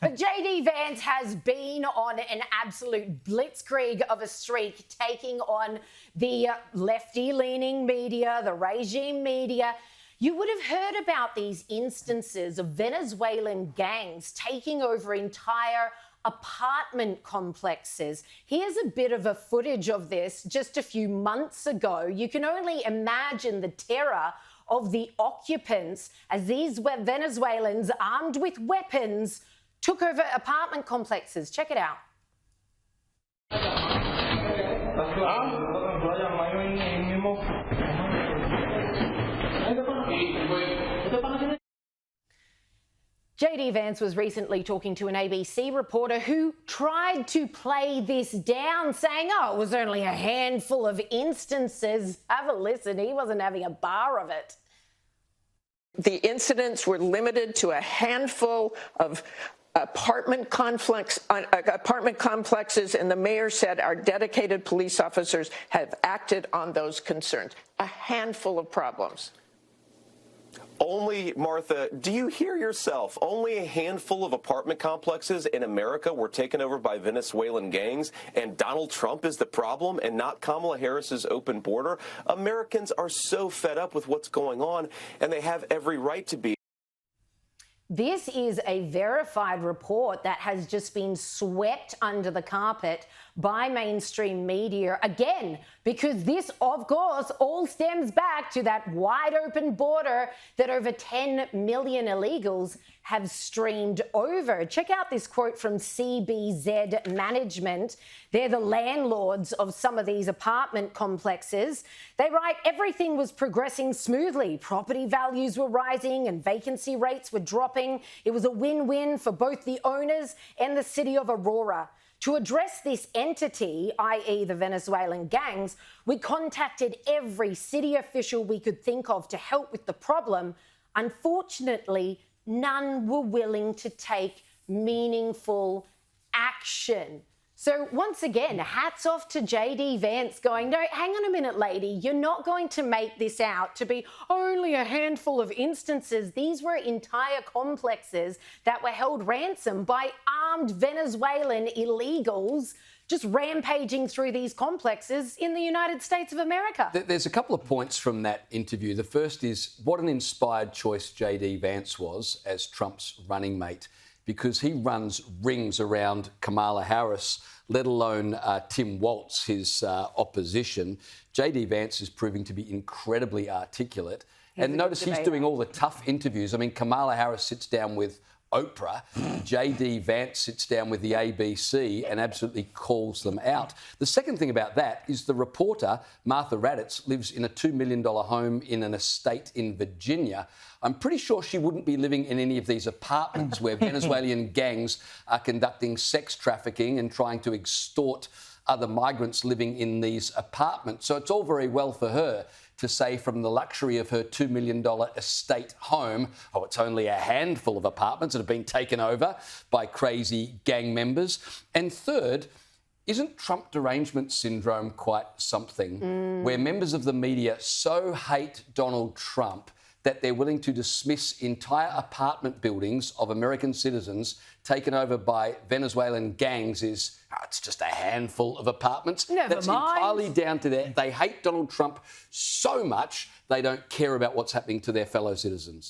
But JD Vance has been on an absolute blitzkrieg of a streak, taking on the lefty-leaning media, the regime media. You would have heard about these instances of Venezuelan gangs taking over entire apartment complexes. Here's a bit of a footage of this just a few months ago. You can only imagine the terror of the occupants as these Venezuelans, armed with weapons, took over apartment complexes. Check it out. JD Vance was recently talking to an ABC reporter who tried to play this down, saying, oh, it was only a handful of instances. Have a listen. He wasn't having a bar of it. The incidents were limited to a handful of apartment complexes, and the mayor said our dedicated police officers have acted on those concerns. A handful of problems. Only, Martha, do you hear yourself? Only a handful of apartment complexes in America were taken over by Venezuelan gangs, and Donald Trump is the problem and not Kamala Harris's open border? Americans are so fed up with what's going on, and they have every right to be. This is a verified report that has just been swept under the carpet by mainstream media, again, because this, of course, all stems back to that wide open border that over 10 million illegals have streamed over. Check out this quote from CBZ Management. They're the landlords of some of these apartment complexes. They write, everything was progressing smoothly. Property values were rising and vacancy rates were dropping. It was a win-win for both the owners and the city of Aurora. To address this entity, i.e. the Venezuelan gangs, we contacted every city official we could think of to help with the problem. Unfortunately, none were willing to take meaningful action. So once again, hats off to JD Vance going, no, hang on a minute, lady, you're not going to make this out to be only a handful of instances. These were entire complexes that were held ransom by armed Venezuelan illegals just rampaging through these complexes in the United States of America. There's a couple of points from that interview. The first is what an inspired choice JD Vance was as Trump's running mate, because he runs rings around Kamala Harris, let alone Tim Walz, his opposition. JD Vance is proving to be incredibly articulate. And notice he's doing all the tough interviews. I mean, Kamala Harris sits down with Oprah, JD Vance sits down with the ABC and absolutely calls them out. The second thing about that is the reporter, Martha Raddatz, lives in a $2 million home in an estate in Virginia. I'm pretty sure she wouldn't be living in any of these apartments where Venezuelan gangs are conducting sex trafficking and trying to extort other migrants living in these apartments. So it's all very well for her to say from the luxury of her $2 million estate home, oh, it's only a handful of apartments that have been taken over by crazy gang members. And third, isn't Trump derangement syndrome quite something? Where members of the media so hate Donald Trump that they're willing to dismiss entire apartment buildings of American citizens taken over by Venezuelan gangs is, it's just a handful of apartments. That's entirely down to that. They hate Donald Trump so much they don't care about what's happening to their fellow citizens.